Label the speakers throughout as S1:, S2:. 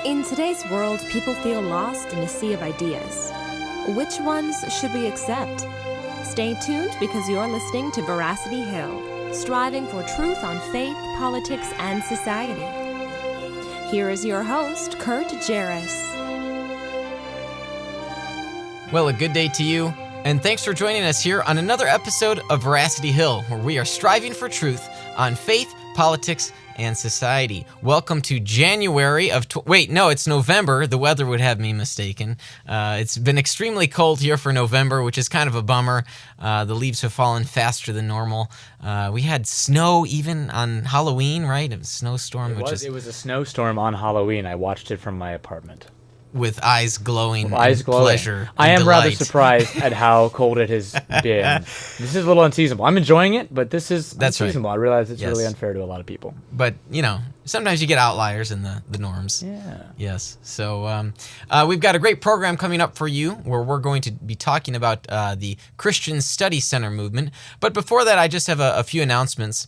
S1: In today's world, people feel lost in a sea of ideas. Which ones should we accept? Stay tuned because you're listening to Veracity Hill, striving for truth on faith, politics, and society. Here is your host, Curt Jarris.
S2: Well, a good day to you, and thanks for joining us here on another episode of Veracity Hill, where we are striving for truth on faith, politics, and society. Welcome to January of... it's November. The weather would have me mistaken. It's been extremely cold here for November, which is kind of a bummer. The leaves have fallen faster than normal. We had snow even on Halloween, right? It was a snowstorm.
S3: It was a snowstorm on Halloween. I watched it from my apartment.
S2: With eyes glowing, pleasure.
S3: I am
S2: delight.
S3: rather surprised at how cold it has been. This is a little unseasonable. I'm enjoying it, but this is unseasonable. Right. I realize it's really unfair to a lot of people.
S2: But, sometimes you get outliers in the norms.
S3: Yeah.
S2: Yes. So we've got a great program coming up for you where we're going to be talking about the Christian Study Center movement. But before that, I just have a few announcements.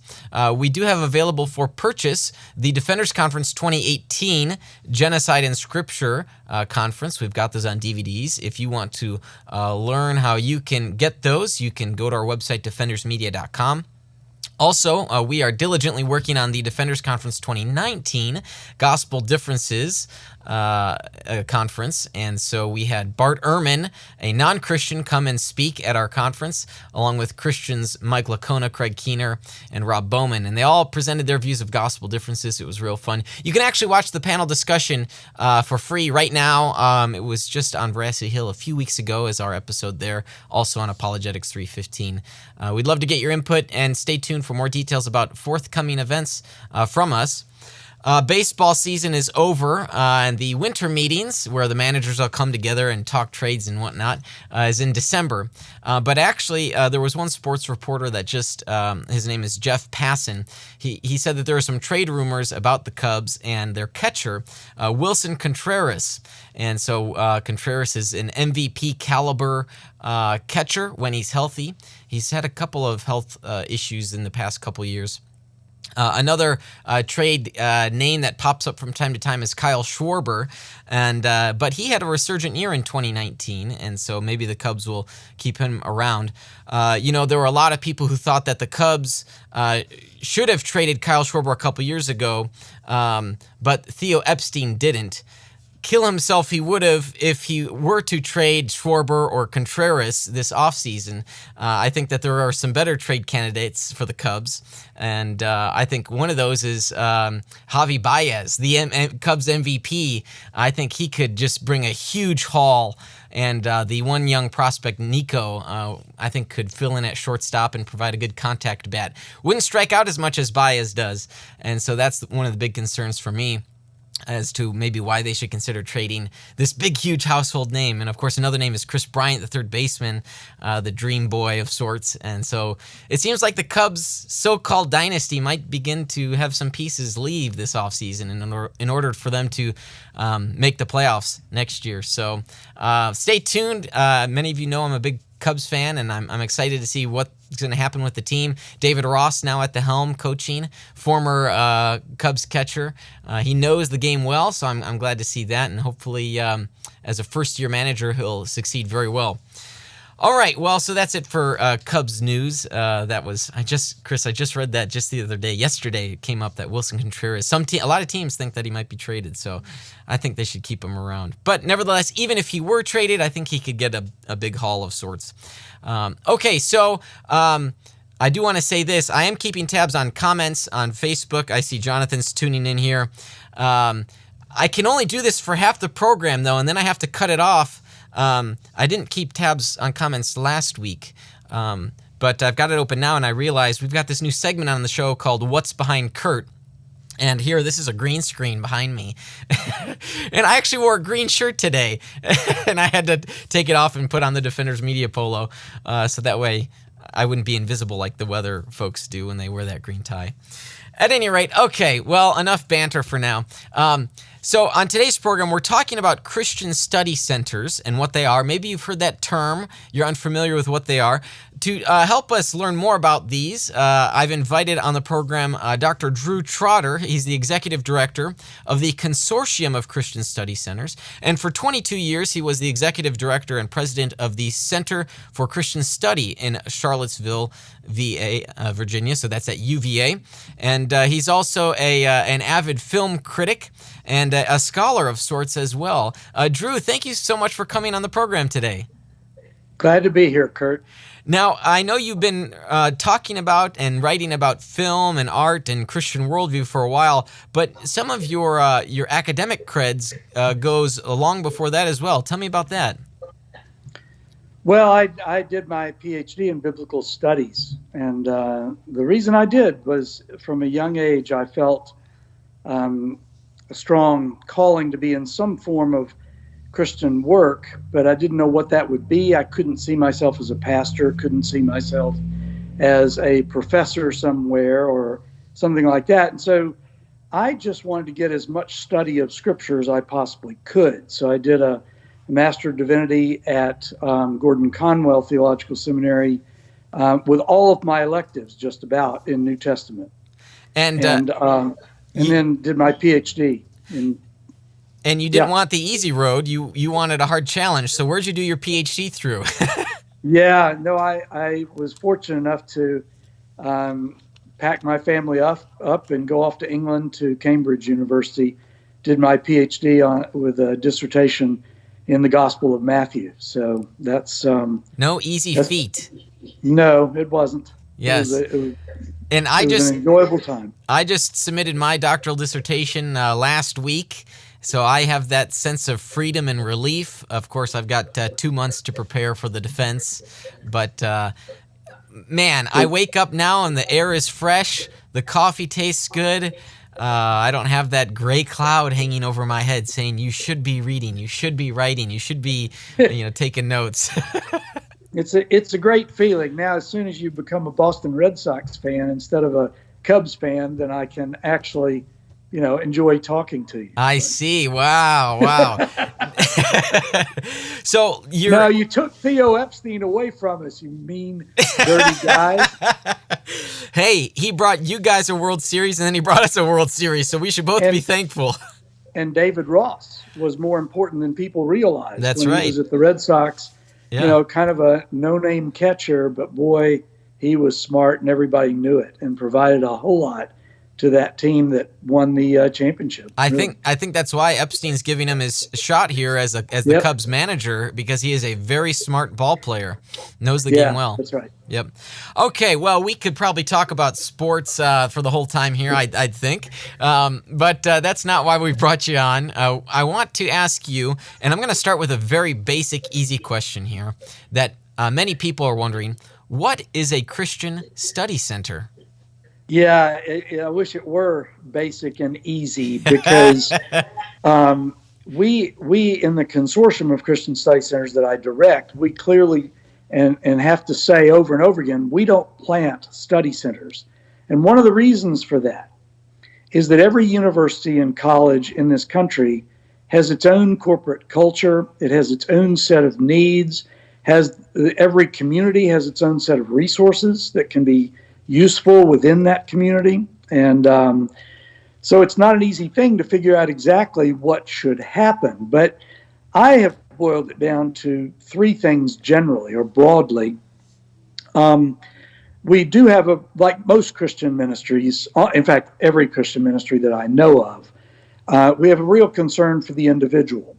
S2: We do have available for purchase the Defenders Conference 2018 Genocide in Scripture conference. We've got those on DVDs. If you want to learn how you can get those, you can go to our website, defendersmedia.com. Also, we are diligently working on the Defenders Conference 2019 Gospel Differences conference. And so we had Bart Ehrman, a non-Christian, come and speak at our conference, along with Christians Mike Lacona, Craig Keener, and Rob Bowman. And they all presented their views of gospel differences. It was real fun. You can actually watch the panel discussion for free right now. It was just on Veracity Hill a few weeks ago as our episode there, also on Apologetics 315. We'd love to get your input, and stay tuned for more details about forthcoming events from us. Baseball season is over, and the winter meetings, where the managers all come together and talk trades and whatnot, is in December. But actually, there was one sports reporter that just, his name is Jeff Passan. He said that there are some trade rumors about the Cubs and their catcher, Wilson Contreras. And so Contreras is an MVP caliber catcher when he's healthy. He's had a couple of health issues in the past couple years. Another trade name that pops up from time to time is Kyle Schwarber, but he had a resurgent year in 2019, and so maybe the Cubs will keep him around. There were a lot of people who thought that the Cubs should have traded Kyle Schwarber a couple years ago, but Theo Epstein didn't. Kill himself he would have if he were to trade Schwarber or Contreras this offseason. I think that there are some better trade candidates for the Cubs, and I think one of those is Javi Baez, the Cubs MVP. I think he could just bring a huge haul, and the one young prospect, Nico, I think could fill in at shortstop and provide a good contact bat. Wouldn't strike out as much as Baez does, and so that's one of the big concerns for me as to maybe why they should consider trading this big, huge household name. And, of course, another name is Chris Bryant, the third baseman, the dream boy of sorts. And so it seems like the Cubs' so-called dynasty might begin to have some pieces leave this offseason in order for them to make the playoffs next year. So stay tuned. Many of you know I'm a big Cubs fan, and I'm excited to see what's going to happen with the team. David Ross now at the helm coaching, former Cubs catcher. He knows the game well, so I'm glad to see that, and hopefully as a first-year manager, he'll succeed very well. All right, well, so that's it for Cubs news. I just read that just the other day. Yesterday it came up that Wilson Contreras, a lot of teams think that he might be traded, so I think they should keep him around. But nevertheless, even if he were traded, I think he could get a big haul of sorts. So I do want to say this. I am keeping tabs on comments on Facebook. I see Jonathan's tuning in here. I can only do this for half the program, though, and then I have to cut it off. I didn't keep tabs on comments last week, but I've got it open now, and I realized we've got this new segment on the show called What's Behind Curt. And here, this is a green screen behind me. And I actually wore a green shirt today, and I had to take it off and put on the Defenders Media polo, so that way I wouldn't be invisible like the weather folks do when they wear that green tie. At any rate, okay, well, enough banter for now. So on today's program, we're talking about Christian study centers and what they are. Maybe you've heard that term. You're unfamiliar with what they are. to help us learn more about these, I've invited on the program Dr. Drew Trotter. He's the executive director of the Consortium of Christian Study Centers. And for 22 years, he was the executive director and president of the Center for Christian Study in Charlottesville, VA, Virginia. So that's at UVA. And he's also an avid film critic and a scholar of sorts as well. Drew, thank you so much for coming on the program today.
S4: Glad to be here, Curt.
S2: Now, I know you've been talking about and writing about film and art and Christian worldview for a while, but some of your academic creds goes long before that as well. Tell me about that.
S4: Well, I did my PhD in biblical studies, and the reason I did was from a young age I felt a strong calling to be in some form of Christian work, but I didn't know what that would be. I couldn't see myself as a pastor, couldn't see myself as a professor somewhere or something like that. And so I just wanted to get as much study of Scripture as I possibly could. So I did a Master of Divinity at Gordon Conwell Theological Seminary with all of my electives just about in New Testament. And then did my PhD in.
S2: And you didn't want the easy road. You wanted a hard challenge. So where'd you do your PhD through?
S4: Yeah, no, I was fortunate enough to pack my family up and go off to England to Cambridge University. Did my PhD with a dissertation in the Gospel of Matthew. So that's
S2: no easy feat.
S4: No, it wasn't.
S2: Yes.
S4: It was
S2: an
S4: enjoyable time.
S2: I just submitted my doctoral dissertation last week. So I have that sense of freedom and relief. Of course, I've got 2 months to prepare for the defense. But, man, I wake up now and the air is fresh. The coffee tastes good. I don't have that gray cloud hanging over my head saying you should be reading, you should be writing, you should be taking notes.
S4: It's a great feeling. Now, as soon as you become a Boston Red Sox fan instead of a Cubs fan, then I can actually enjoy talking to you.
S2: I see. Wow. So
S4: you took Theo Epstein away from us, you mean, dirty guys.
S2: Hey, he brought you guys a World Series, and then he brought us a World Series, so we should both be thankful.
S4: And David Ross was more important than people realized.
S2: That's
S4: when
S2: right.
S4: He was at the Red Sox, kind of a no-name catcher, but boy, he was smart, and everybody knew it, and provided a whole lot to that team that won the championship.
S2: I think that's why Epstein's giving him his shot here as the Cubs manager, because he is a very smart ball player, knows the game well.
S4: That's right.
S2: Yep. Okay, well, we could probably talk about sports for the whole time here, I'd think, but that's not why we brought you on. I want to ask you, and I'm going to start with a very basic, easy question here that many people are wondering: what is a Christian study center?
S4: Yeah, I wish it were basic and easy, because we in the Consortium of Christian Study Centers that I direct, we clearly and have to say over and over again, we don't plant study centers. And one of the reasons for that is that every university and college in this country has its own corporate culture. It has its own set of needs. Every community has its own set of resources that can be useful within that community. And so it's not an easy thing to figure out exactly what should happen. But I have boiled it down to three things generally or broadly. We do have like most Christian ministries, in fact, every Christian ministry that I know of, we have a real concern for the individual.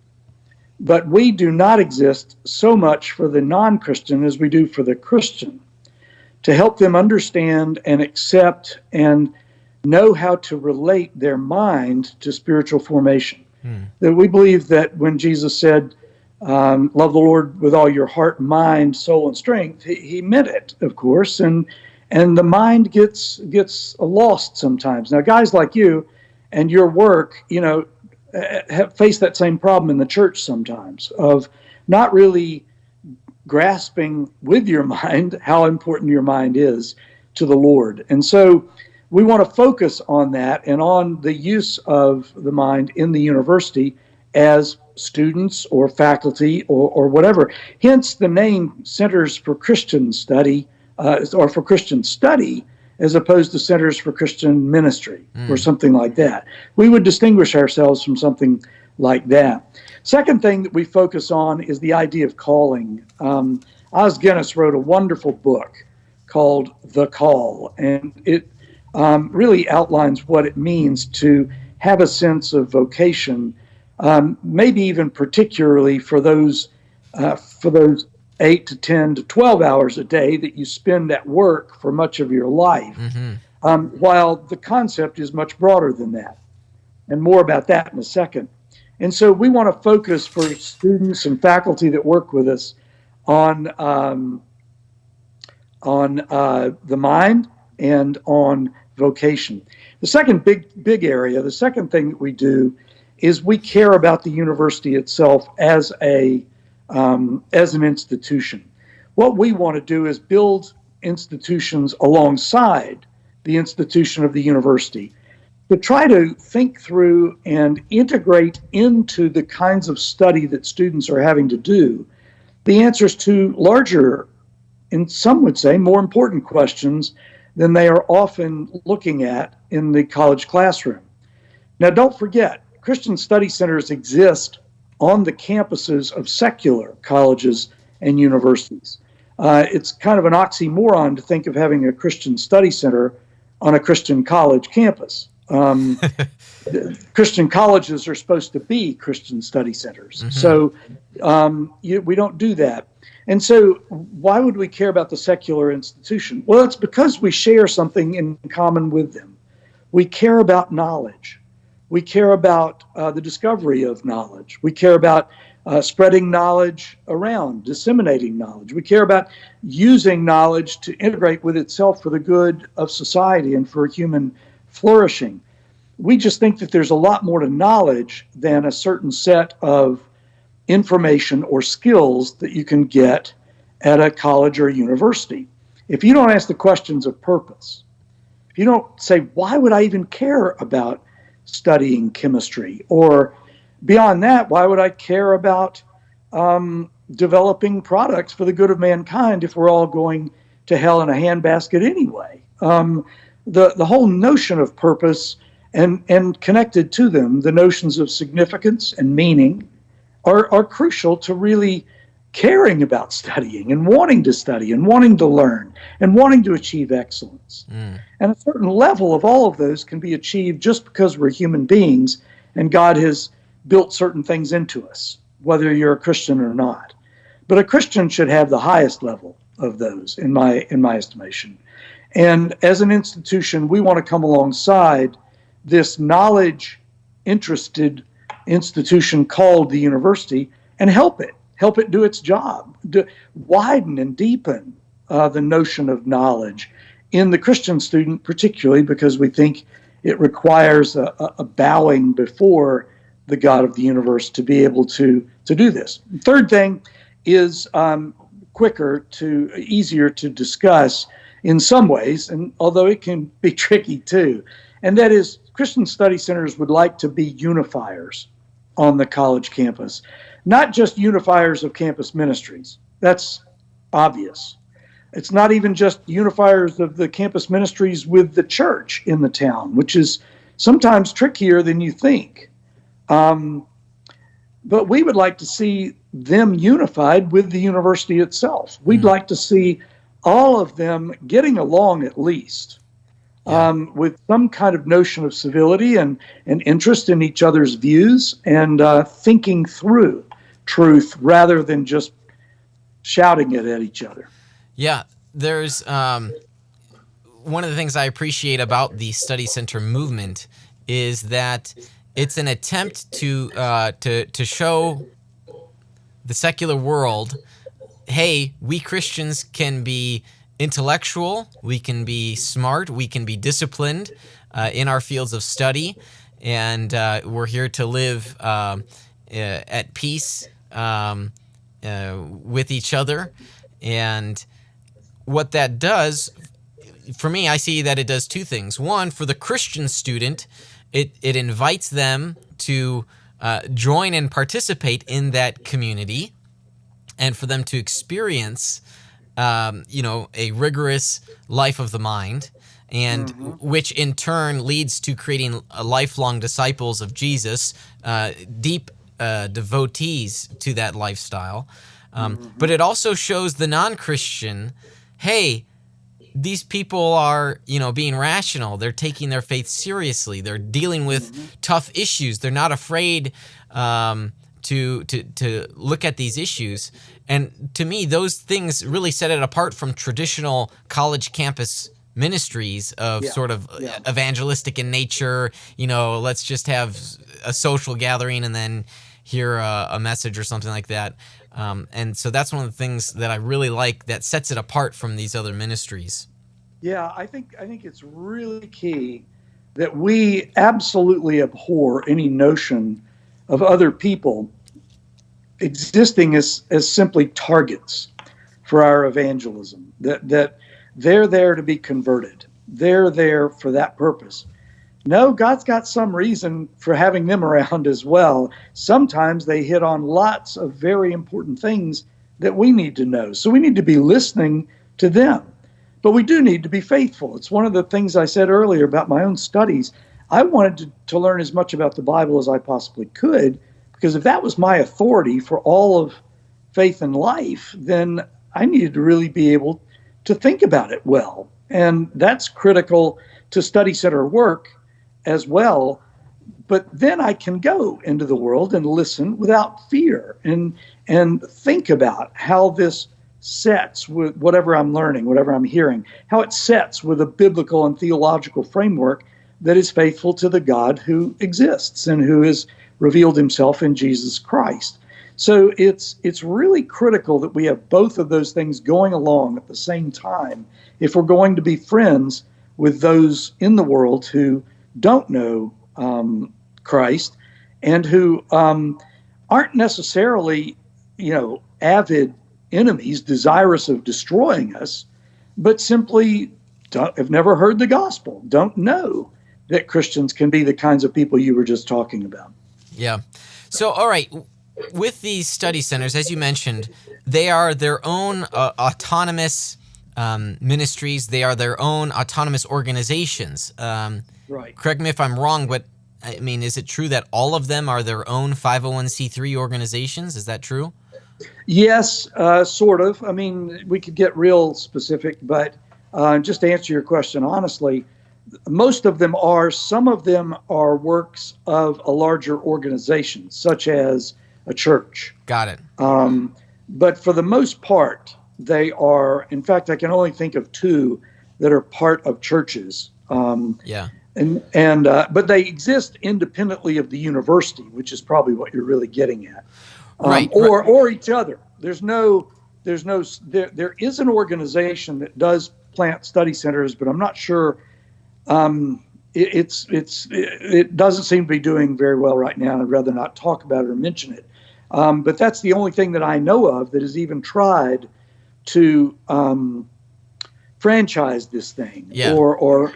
S4: But we do not exist so much for the non-Christian as we do for the Christian, to help them understand and accept and know how to relate their mind to spiritual formation. That we believe that when Jesus said, love the Lord with all your heart, mind, soul, and strength, he meant it, of course, and the mind gets lost sometimes. Now, guys like you and your work, have faced that same problem in the church sometimes, of not really grasping with your mind how important your mind is to the Lord. And so we want to focus on that and on the use of the mind in the university as students or faculty or whatever. Hence the name Centers for Christian Study or for Christian Study as opposed to Centers for Christian Ministry or something like that. We would distinguish ourselves from something like that. Second thing that we focus on is the idea of calling. Os Guinness wrote a wonderful book called The Call, and it really outlines what it means to have a sense of vocation, maybe even particularly for those 8 to 10 to 12 hours a day that you spend at work for much of your life, while the concept is much broader than that. And more about that in a second. And so we want to focus for students and faculty that work with us on the mind and on vocation. The second big area, the second thing that we do is we care about the university itself as an institution. What we want to do is build institutions alongside the institution of the university to try to think through and integrate into the kinds of study that students are having to do the answers to larger, and some would say more important questions than they are often looking at in the college classroom. Now, don't forget, Christian study centers exist on the campuses of secular colleges and universities. It's kind of an oxymoron to think of having a Christian study center on a Christian college campus. Christian colleges are supposed to be Christian study centers. So we don't do that. And so why would we care about the secular institution? Well, it's because we share something in common with them. We care about knowledge. We care about the discovery of knowledge. We care about spreading knowledge around, disseminating knowledge. We care about using knowledge to integrate with itself for the good of society and for human flourishing. We just think that there's a lot more to knowledge than a certain set of information or skills that you can get at a college or university. If you don't ask the questions of purpose, if you don't say, why would I even care about studying chemistry? Or beyond that, why would I care about developing products for the good of mankind if we're all going to hell in a handbasket anyway? The whole notion of purpose and connected to them, the notions of significance and meaning are crucial to really caring about studying and wanting to study and wanting to learn and wanting to achieve excellence. And a certain level of all of those can be achieved just because we're human beings and God has built certain things into us, whether you're a Christian or not. But a Christian should have the highest level of those, in my estimation. And as an institution, we want to come alongside this knowledge-interested institution called the university and help it do its job, widen and deepen the notion of knowledge in the Christian student, particularly because we think it requires a bowing before the God of the universe to be able to do this. Third thing is easier to discuss in some ways, and although it can be tricky too, and that is Christian study centers would like to be unifiers on the college campus, not just unifiers of campus ministries. That's obvious. It's not even just unifiers of the campus ministries with the church in the town, which is sometimes trickier than you think. But we would like to see them unified with the university itself. We'd like to see all of them getting along at least. With some kind of notion of civility and interest in each other's views and thinking through truth rather than just shouting it at each other. Yeah,
S2: there's one of the things I appreciate about the study center movement is that it's an attempt to show the secular world, hey, we Christians can be intellectual, we can be smart, we can be disciplined in our fields of study, and we're here to live at peace with each other. And what that does, for me, I see that it does two things. One, for the Christian student, it invites them to join and participate in that community, and for them to experience, a rigorous life of the mind, and which in turn leads to creating lifelong disciples of Jesus, deep devotees to that lifestyle. But it also shows the non-Christian, hey, these people are, being rational. They're taking their faith seriously. They're dealing with tough issues. They're not afraid to look at these issues. And to me, those things really set it apart from traditional college campus ministries of sort of evangelistic in nature. Let's just have a social gathering and then hear a message or something like that. And so that's one of the things that I really like that sets it apart from these other ministries.
S4: Yeah, I think it's really key that we absolutely abhor any notion of other people existing as simply targets for our evangelism, that they're there to be converted. They're there for that purpose. No, God's got some reason for having them around as well. Sometimes they hit on lots of very important things that we need to know. So we need to be listening to them. But we do need to be faithful. It's one of the things I said earlier about my own studies. I wanted to learn as much about the Bible as I possibly could, because if that was my authority for all of faith and life, then I needed to really be able to think about it well. And that's critical to study center work as well. But then I can go into the world and listen without fear and think about how this sets with whatever I'm learning, whatever I'm hearing, how it sets with a biblical and theological framework that is faithful to the God who exists and who has revealed himself in Jesus Christ. So it's really critical that we have both of those things going along at the same time if we're going to be friends with those in the world who don't know Christ and who aren't necessarily, avid enemies desirous of destroying us, but simply have never heard the gospel, don't know that Christians can be the kinds of people you were just talking about.
S2: Yeah. So, all right, with these study centers, as you mentioned, they are their own autonomous ministries. They are their own autonomous organizations.
S4: Right.
S2: Correct me if I'm wrong, but I mean, is it true that all of them are their own 501c3 organizations? Is that true?
S4: Yes, sort of. I mean, we could get real specific, but just to answer your question honestly, most of them are. Some of them are works of a larger organization, such as a church.
S2: Got it.
S4: But for the most part, they are. In fact, I can only think of two that are part of churches. But they exist independently of the university, which is probably what you're really getting at. Or each other. There is an organization that does plant study centers, but I'm not sure. It doesn't seem to be doing very well right now. I'd rather not talk about it or mention it. But that's the only thing that I know of that has even tried to franchise this thing, or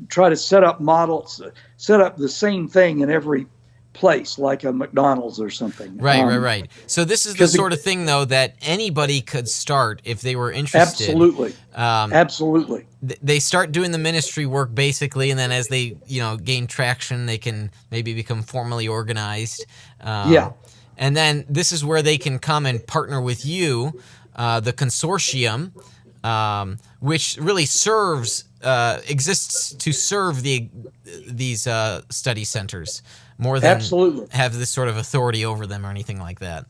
S4: try to set up models, set up the same thing in every place, like a McDonald's or something.
S2: Right. So this is the sort of thing, though, that anybody could start if they were interested.
S4: Absolutely.
S2: They start doing the ministry work, basically, and then as they, gain traction, they can maybe become formally organized. And then this is where they can come and partner with you, the Consortium, which really exists to serve these study centers more than have this sort of authority over them or anything like that.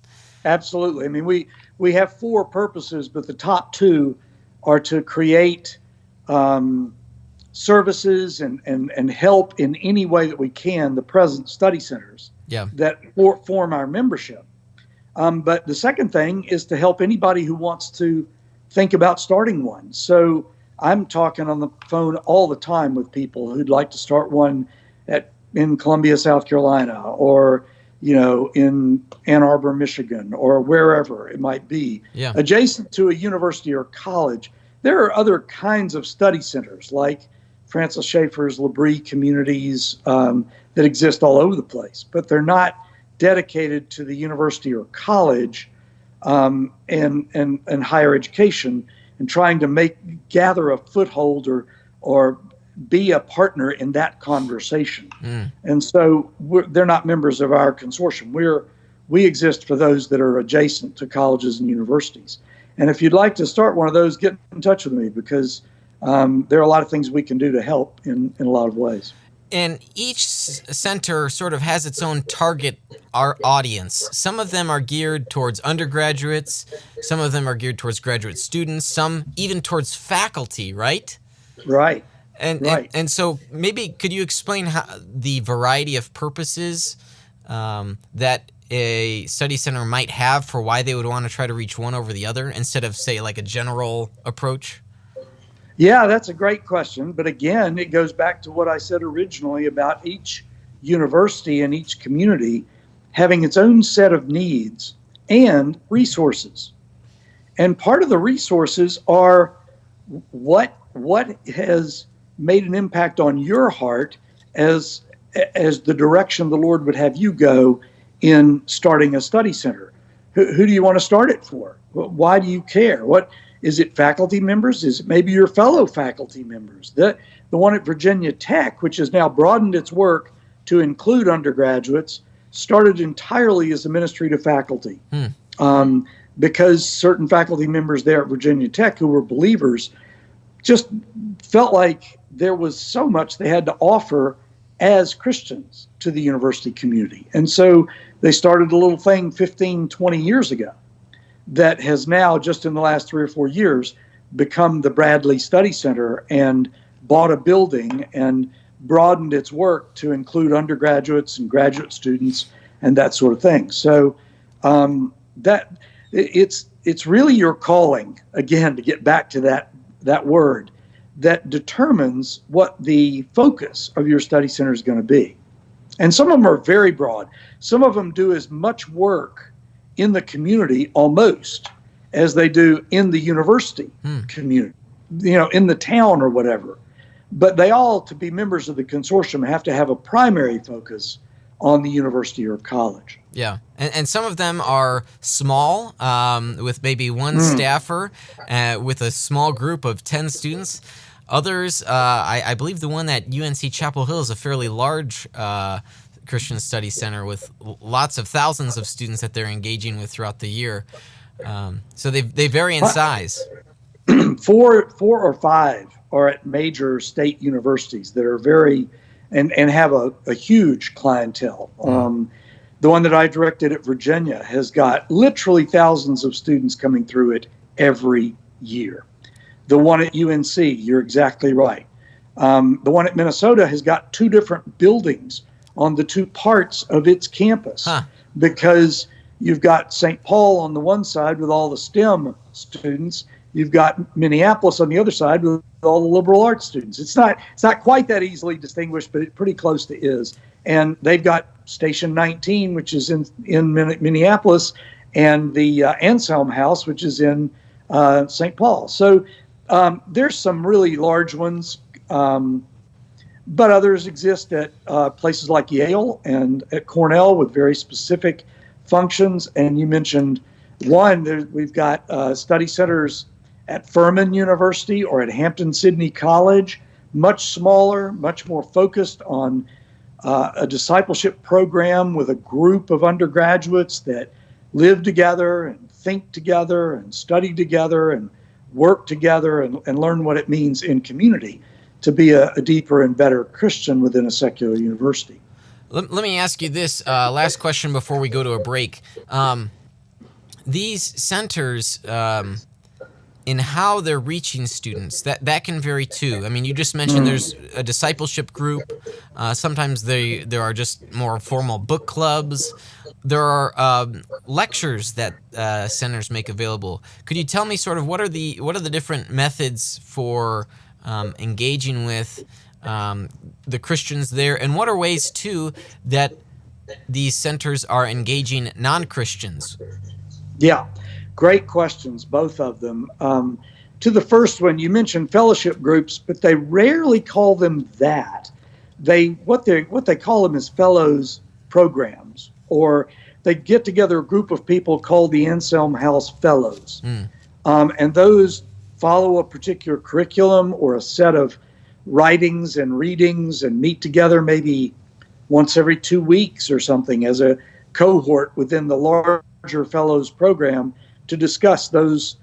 S4: Absolutely. I mean, we have four purposes, but the top two are to create services and help in any way that we can the present study centers that form our membership. But the second thing is to help anybody who wants to think about starting one. So I'm talking on the phone all the time with people who'd like to start one in Columbia, South Carolina, or in Ann Arbor, Michigan, or wherever it might be, adjacent to a university or college. There are other kinds of study centers like Francis Schaeffer's L'Abri communities that exist all over the place, but they're not dedicated to the university or college and higher education, and trying to gather a foothold or be a partner in that conversation. And so they're not members of our consortium. We exist for those that are adjacent to colleges and universities. And if you'd like to start one of those, get in touch with me, because there are a lot of things we can do to help in a lot of ways.
S2: And each center sort of has its own target audience. Some of them are geared towards undergraduates. Some of them are geared towards graduate students. Some even towards faculty, right?
S4: Right.
S2: And so maybe could you explain how the variety of purposes that a study center might have for why they would want to try to reach one over the other instead of, say, like a general approach?
S4: Yeah, that's a great question. But again, it goes back to what I said originally about each university and each community having its own set of needs and resources. And part of the resources are what has made an impact on your heart as the direction the Lord would have you go in starting a study center. Who do you want to start it for? Why do you care? What is it? Faculty members? Is it maybe your fellow faculty members? The one at Virginia Tech, which has now broadened its work to include undergraduates, started entirely as a ministry to faculty. Because certain faculty members there at Virginia Tech who were believers just felt like there was so much they had to offer as Christians to the university community. And so they started a little thing 15, 20 years ago that has now, just in the last 3 or 4 years, become the Bradley Study Center and bought a building and broadened its work to include undergraduates and graduate students and that sort of thing. So that it's really your calling, again, to get back to that word, that determines what the focus of your study center is going to be. And some of them are very broad. Some of them do as much work in the community almost as they do in the university community, in the town or whatever. But they all, to be members of the consortium, have to have a primary focus on the university or college.
S2: Yeah, and some of them are small, with maybe one staffer, with a small group of 10 students. Others, I believe the one at UNC Chapel Hill is a fairly large Christian Study Center with lots of thousands of students that they're engaging with throughout the year. So they vary in size.
S4: 4 or 5 are at major state universities that are very and have a huge clientele. The one that I directed at Virginia has got literally thousands of students coming through it every year. The one at UNC, you're exactly right. The one at Minnesota has got 2 different buildings on the 2 parts of its campus because you've got St. Paul on the one side with all the STEM students. You've got Minneapolis on the other side with all the liberal arts students. It's not quite that easily distinguished, but it's pretty close to is. And they've got Station 19, which is in Minneapolis, and the Anselm House, which is in St. Paul. So there's some really large ones, but others exist at places like Yale and at Cornell with very specific functions. And you mentioned one, we've got study centers at Furman University or at Hampton-Sydney College, much smaller, much more focused on a discipleship program with a group of undergraduates that live together and think together and study together and work together and learn what it means in community to be a deeper and better Christian within a secular university.
S2: Let me ask you this last question before we go to a break. These centers, in how they're reaching students, that can vary too. I mean, you just mentioned there's a discipleship group. Sometimes there are just more formal book clubs. There are lectures that centers make available. Could you tell me sort of what are the different methods for engaging with the Christians there, and what are ways too that these centers are engaging non-Christians? Yeah.
S4: Great questions, both of them. To the first one, you mentioned fellowship groups, but they rarely call them that. What they call them is fellows programs or they get together a group of people called the Anselm House Fellows. And those follow a particular curriculum or a set of writings and readings and meet together maybe once every 2 weeks or something as a cohort within the larger Fellows program to discuss those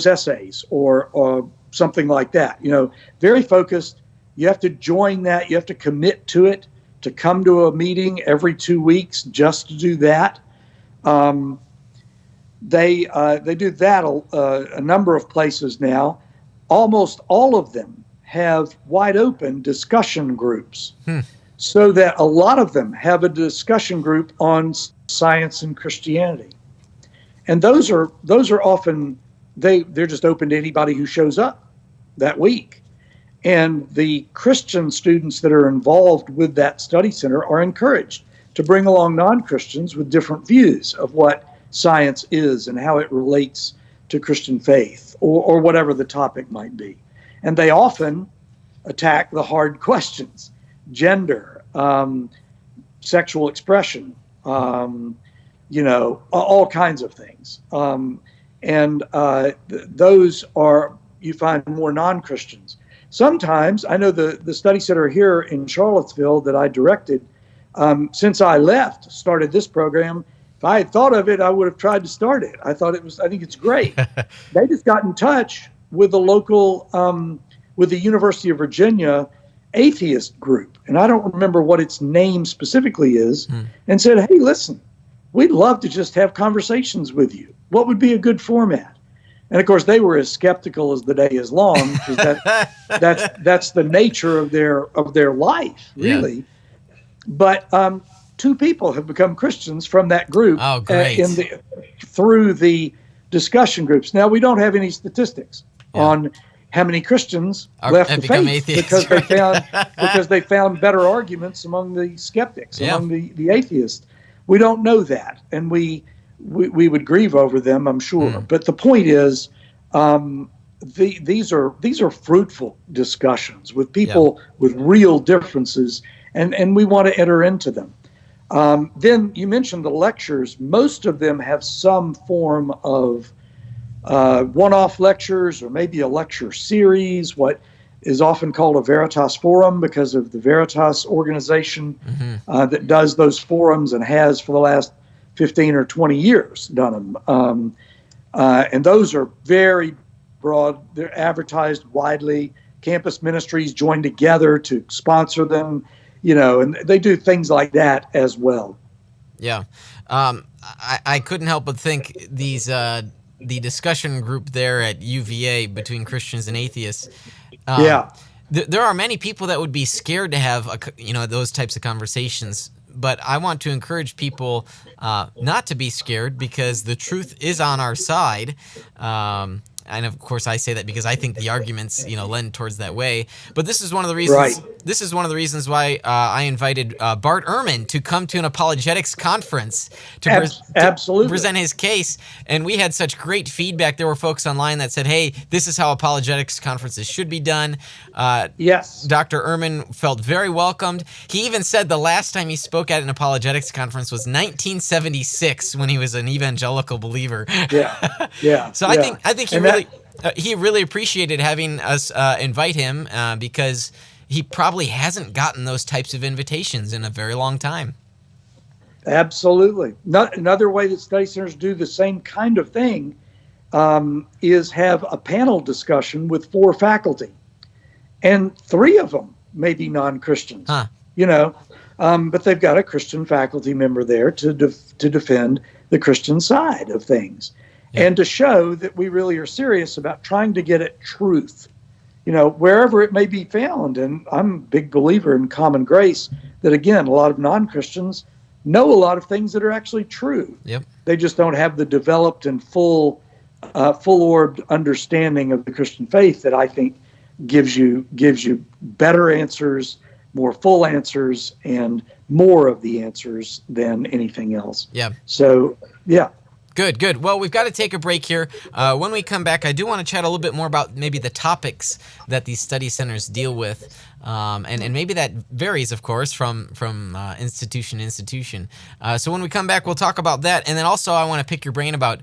S4: essays or something like that. Very focused. You have to join that. You have to commit to it, to come to a meeting every 2 weeks just to do that. They do that a number of places now. Almost all of them have wide open discussion groups, so that a lot of them have a discussion group on science and Christianity, and those are often they're just open to anybody who shows up that week. And the Christian students that are involved with that study center are encouraged to bring along non-Christians with different views of what science is and how it relates to Christian faith or whatever the topic might be. And they often attack the hard questions: gender, sexual expression, all kinds of things. Those are, you find more non-Christians. Sometimes, I know the study center here in Charlottesville that I directed, since I left, started this program. If I had thought of it, I would have tried to start it. I think it's great. They just got in touch with the local, with the University of Virginia atheist group, and I don't remember what its name specifically is, and said, hey, listen, we'd love to just have conversations with you. What would be a good format? And of course, they were as skeptical as the day is long, because that's the nature of their life, really. Yeah. But 2 people have become Christians from that group.
S2: Oh, great.
S4: Through the discussion groups. Now, we don't have any statistics on how many Christians left the faith atheists, because they found better arguments among the skeptics, among the atheists. We don't know that, and we would grieve over them, I'm sure. But the point is, these are fruitful discussions with people with real differences, and we want to enter into them. Then you mentioned the lectures. Most of them have some form of one-off lectures or maybe a lecture series, what is often called a Veritas Forum because of the Veritas organization that does those forums and has for the last 15 or 20 years done them. And those are very broad. They're advertised widely. Campus ministries join together to sponsor them, and they do things like that as well. Yeah.
S2: I couldn't help but think these the discussion group there at UVA between Christians and atheists. There are many people that would be scared to have those types of conversations. But I want to encourage people not to be scared, because the truth is on our side. And of course, I say that because I think the arguments, lend towards that way. But this is one of the reasons. Right. This is one of the reasons why I invited Bart Ehrman to come to an apologetics conference to present his case. And we had such great feedback. There were folks online that said, "Hey, this is how apologetics conferences should be done."
S4: Yes.
S2: Dr. Ehrman felt very welcomed. He even said the last time he spoke at an apologetics conference was 1976, when he was an evangelical believer.
S4: Yeah.
S2: So I think he really appreciated having us invite him because he probably hasn't gotten those types of invitations in a very long time.
S4: Absolutely. Another way that study centers do the same kind of thing is have a panel discussion with 4 faculty, and 3 of them may be non-Christians. But they've got a Christian faculty member there to defend the Christian side of things. And to show that we really are serious about trying to get at truth, wherever it may be found. And I'm a big believer in common grace, that, again, a lot of non-Christians know a lot of things that are actually true.
S2: Yep.
S4: They just don't have the developed and full-orbed understanding of the Christian faith that I think gives you better answers, more full answers, and more of the answers than anything else.
S2: Yeah.
S4: So, yeah.
S2: Good. Well, we've got to take a break here. When we come back, I do want to chat a little bit more about maybe the topics that these study centers deal with. And maybe that varies, of course, from institution to institution. So when we come back, we'll talk about that. And then also I want to pick your brain about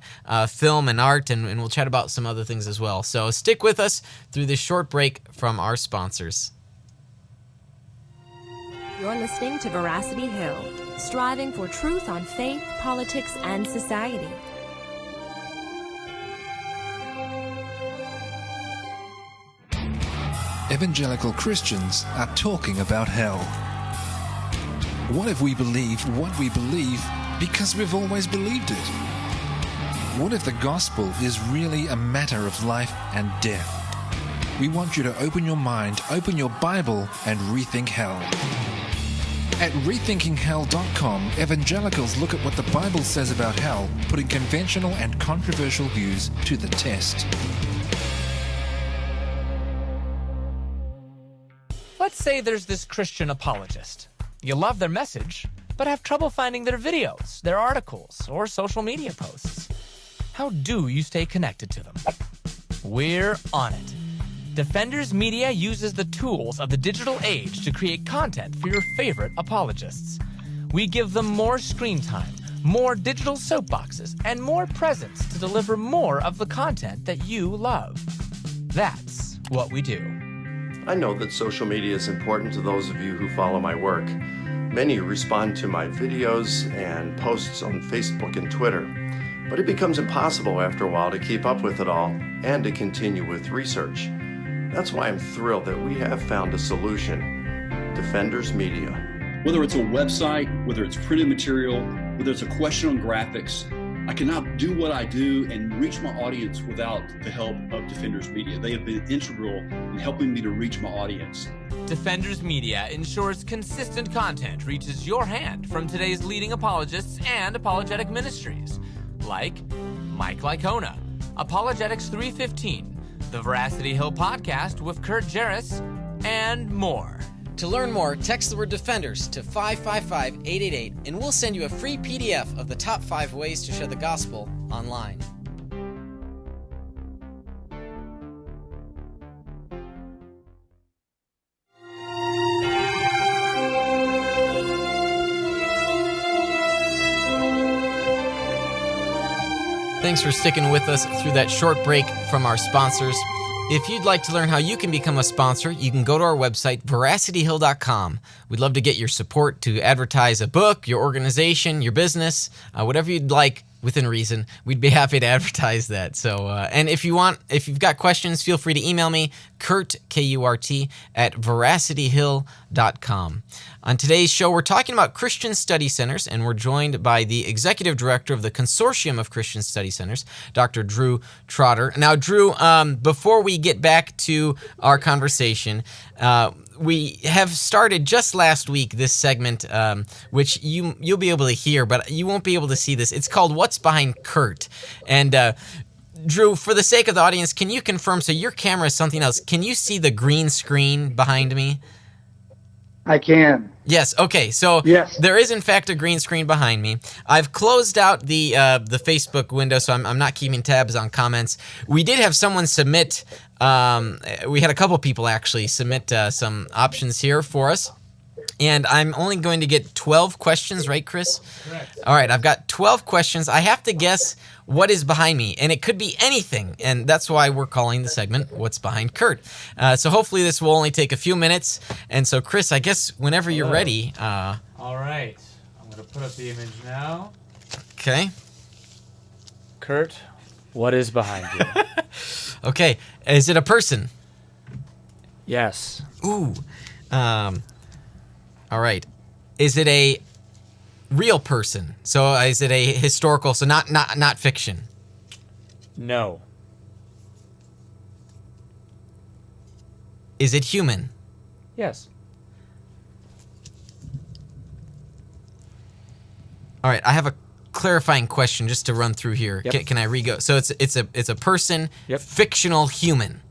S2: film and art, and we'll chat about some other things as well. So stick with us through this short break from our sponsors.
S1: You're listening to Veracity Hill, striving for truth on faith, politics, and society.
S5: Evangelical Christians are talking about hell. What if we believe what we believe because we've always believed it? What if the gospel is really a matter of life and death? We want you to open your mind, open your Bible, and rethink hell. At rethinkinghell.com, evangelicals look at what the Bible says about hell, putting conventional and controversial views to the test.
S6: Let's say there's this Christian apologist. You love their message, but have trouble finding their videos, their articles, or social media posts. How do you stay connected to them? We're on it. Defenders Media uses the tools of the digital age to create content for your favorite apologists. We give them more screen time, more digital soapboxes, and more presence to deliver more of the content that you love. That's what we do.
S7: I know that social media is important to those of you who follow my work. Many respond to my videos and posts on Facebook and Twitter, but it becomes impossible after a while to keep up with it all and to continue with research. That's why I'm thrilled that we have found a solution, Defenders Media.
S8: Whether it's a website, whether it's printed material, whether it's a question on graphics, I cannot do what I do and reach my audience without the help of Defenders Media. They have been integral in helping me to reach my audience.
S6: Defenders Media ensures consistent content reaches your hand from today's leading apologists and apologetic ministries, like Mike Lycona, Apologetics 315, the Veracity Hill podcast with Curt, and more.
S2: To learn more, text the word Defenders to 555-888, and we'll send you a free PDF of the top 5 ways to share the gospel online. Thanks for sticking with us through that short break from our sponsors. If you'd like to learn how you can become a sponsor, you can go to our website, veracityhill.com. We'd love to get your support to advertise a book, your organization, your business, whatever you'd like within reason. We'd be happy to advertise that. So, and if you've got questions, feel free to email me, Curt, K-U-R-T, at veracityhill.com. On today's show, we're talking about Christian Study Centers, and we're joined by the Executive Director of the Consortium of Christian Study Centers, Dr. Drew Trotter. Now, Drew, before we get back to our conversation, we have started just last week this segment, which you'll be able to hear, but you won't be able to see this. It's called What's Behind Curt. And Drew, for the sake of the audience, can you confirm, so your camera is something else, can you see the green screen behind me?
S4: I can.
S2: Yes. Okay. So
S4: yes,
S2: there is in fact a green screen behind me. I've closed out the Facebook window, so I'm not keeping tabs on comments. We did have someone submit. We had a couple people actually submit some options here for us. And I'm only going to get 12 questions, right, Chris?
S3: Correct.
S2: All right, I've got 12 questions. I have to guess what is behind me, and it could be anything, and that's why we're calling the segment What's Behind Curt. So hopefully this will only take a few minutes, and so Chris, I guess whenever you're ready.
S3: All right, I'm going to put up the image now.
S2: Okay.
S3: Curt, what is behind you?
S2: Okay, is it a person?
S3: Yes.
S2: Ooh. All right. Is it a real person? So is it a historical? So not fiction.
S3: No.
S2: Is it human?
S3: Yes.
S2: All right. I have a clarifying question just to run through here.
S3: Yep.
S2: Can I re-go? So it's a person,
S3: Yep.
S2: fictional human.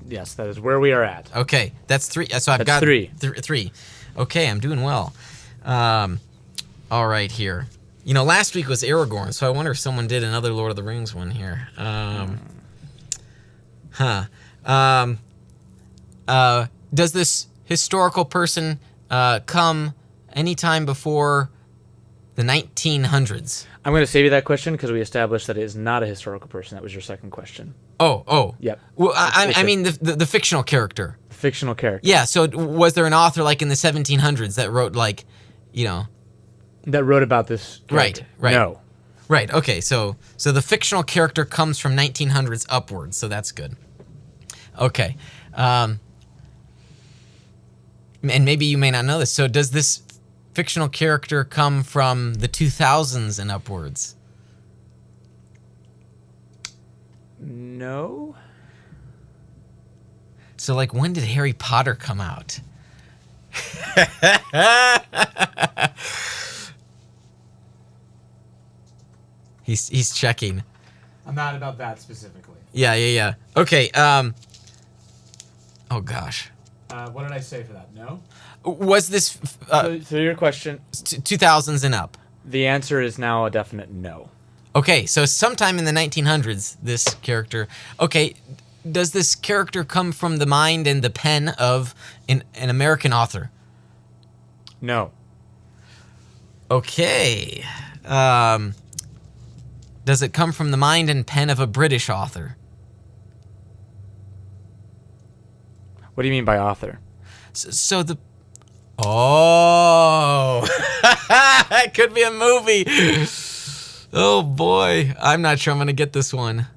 S3: Yes, that is where we are at.
S2: Okay, that's 3. So I've
S3: That's
S2: got
S3: 3.
S2: 3. Okay, I'm doing well. All right, here. Last week was Aragorn, so I wonder if someone did another Lord of the Rings one here. Does this historical person come anytime before the 1900s?
S3: I'm going to save you that question because we established that it is not a historical person. That was your second question.
S2: Oh.
S3: Yep.
S2: Well, I mean the fictional character.
S3: Fictional character.
S2: Yeah, so was there an author like in the 1700s that wrote
S3: that wrote about this character?
S2: Right.
S3: No.
S2: Right, okay, so the fictional character comes from 1900s upwards, so that's good. Okay. And maybe you may not know this. So does this fictional character come from the 2000s and upwards?
S3: No.
S2: So, when did Harry Potter come out? He's checking.
S3: I'm not about that specifically.
S2: Yeah. Okay, oh gosh.
S3: What did I say for that? No?
S2: Was this...
S3: so your question...
S2: 2000s and up?
S3: The answer is now a definite no.
S2: Okay, so sometime in the 1900s, this character... Okay, does this character come from the mind and the pen of an American author?
S3: No.
S2: Okay. Does it come from the mind and pen of a British author?
S3: What do you mean by author?
S2: So the... Oh! It could be a movie! Oh boy, I'm not sure I'm going to get this one.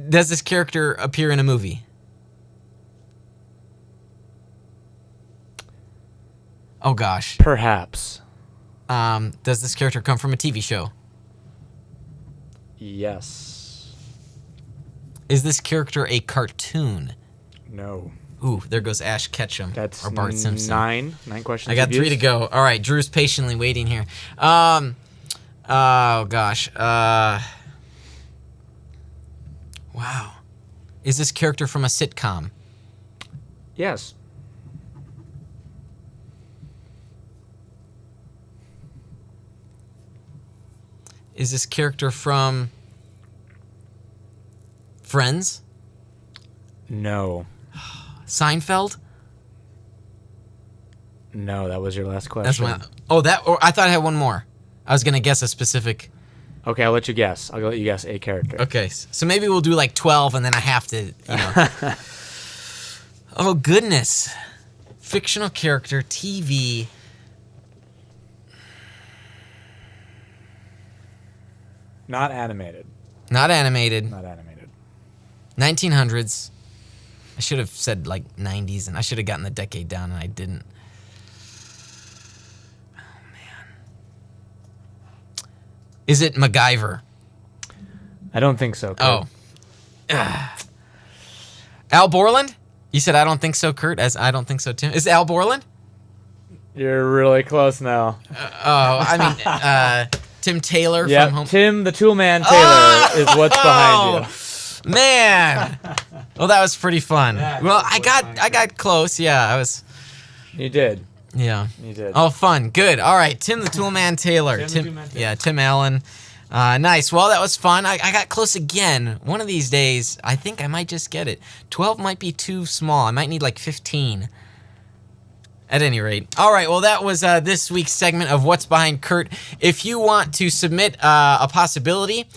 S2: Does this character appear in a movie? Oh gosh.
S3: Perhaps.
S2: Does this character come from a TV show?
S3: Yes.
S2: Is this character a cartoon?
S3: No.
S2: Ooh, there goes Ash Ketchum.
S3: That's
S2: or Bart Simpson.
S3: Nine questions.
S2: I got 3 to go. All right, Drew's patiently waiting here. Oh gosh. Wow. Is this character from a sitcom?
S3: Yes.
S2: Is this character from Friends?
S3: No.
S2: Seinfeld?
S3: No, that was your last question.
S2: That's one. Oh, that. Or I thought I had one more. I was gonna guess a specific.
S3: Okay, I'll let you guess. I'll let you guess a character.
S2: Okay, so maybe we'll do 12, and then I have to, Oh goodness, fictional character, TV.
S3: Not animated.
S2: Not animated.
S3: Not animated.
S2: 1900s. I should have said 90s, and I should have gotten the decade down, and I didn't. Oh, man. Is it MacGyver?
S3: I don't think so, Curt.
S2: Oh. Al Borland? You said I don't think so, Curt, as I don't think so, Tim. Is it Al Borland?
S3: You're really close now.
S2: Tim Taylor
S3: yep,
S2: from Home...
S3: Tim the Toolman Taylor is what's behind you.
S2: Man. Well, that was pretty fun. Well, I got close. Yeah, I was.
S3: You did.
S2: Yeah.
S3: You did.
S2: Oh, fun. Good. All right. Tim the Toolman Taylor. Yeah, Tim Allen. Nice. Well, that was fun. I got close again. One of these days, I think I might just get it. 12 might be too small. I might need 15. At any rate. All right, well, that was this week's segment of What's Behind Curt. If you want to submit a possibility,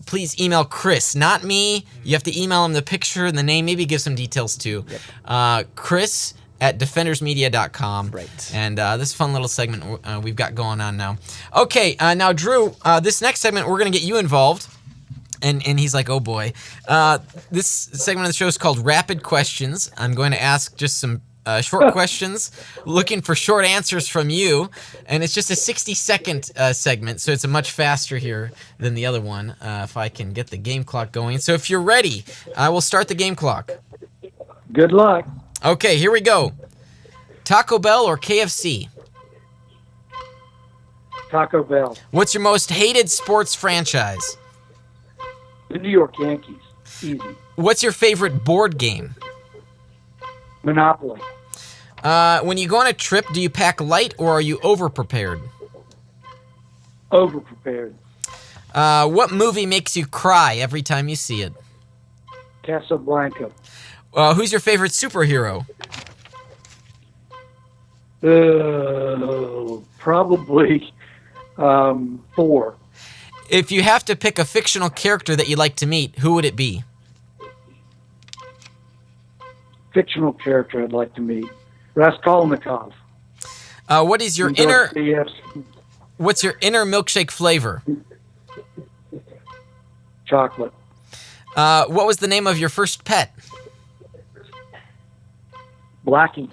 S2: please email Chris, not me. You have to email him the picture and the name, maybe give some details too. Yep. Chris at defendersmedia.com.
S3: Right.
S2: And this fun little segment we've got going on now. Okay, now, Drew, this next segment, we're going to get you involved. And he's like, oh boy. This segment of the show is called Rapid Questions. I'm going to ask just some short questions, looking for short answers from you, and it's just a 60-second segment, so it's a much faster here than the other one, if I can get the game clock going. So if you're ready, I will start the game clock.
S4: Good luck.
S2: Okay, here we go. Taco Bell or KFC?
S4: Taco Bell.
S2: What's your most hated sports franchise?
S4: The New York Yankees. Easy.
S2: What's your favorite board game?
S4: Monopoly.
S2: When you go on a trip, do you pack light or are you over-prepared?
S4: Over-prepared.
S2: What movie makes you cry every time you see it?
S4: Casablanca.
S2: Who's your favorite superhero?
S4: Probably Thor.
S2: If you have to pick a fictional character that you'd like to meet, who would it be?
S4: Fictional character I'd like to meet. Raskolnikov.
S2: What's your inner milkshake flavor?
S4: Chocolate.
S2: What was the name of your first pet?
S4: Blackie.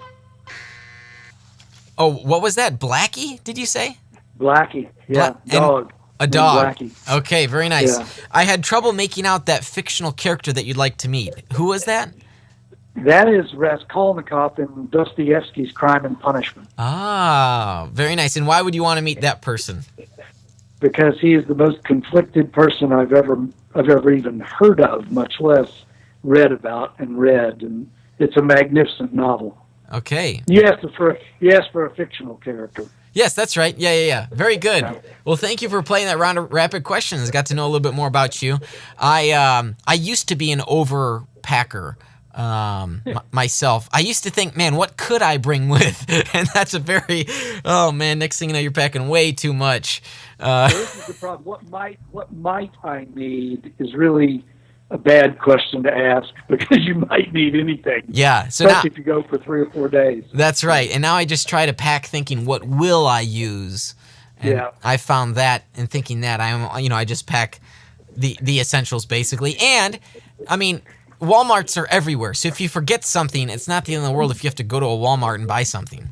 S2: Oh, what was that? Blackie, did you say?
S4: Blackie. Yeah, dog.
S2: A dog.
S4: Blackie.
S2: Okay, very nice.
S4: Yeah.
S2: I had trouble making out that fictional character that you'd like to meet. Who was that?
S4: That is Raskolnikov in Dostoevsky's Crime and Punishment.
S2: Ah, very nice. And why would you want to meet that person?
S4: Because he is the most conflicted person I've ever even heard of, much less read about and read. And it's a magnificent novel.
S2: Okay.
S4: You asked for a fictional character.
S2: Yes, that's right. Yeah. Very good. Well, thank you for playing that round of rapid questions. Got to know a little bit more about you. I used to be an overpacker myself. I used to think, man, what could I bring with? And that's a very, oh man, next thing you know, you're packing way too much.
S4: This is the problem. What might I need is really a bad question to ask, because you might need anything.
S2: Yeah. So
S4: especially if you go for 3 or 4 days.
S2: That's right. And now I just try to pack thinking, what will I use? And I found that in thinking that I just pack the essentials basically. And I mean, Walmarts are everywhere. So if you forget something, it's not the end of the world if you have to go to a Walmart and buy something.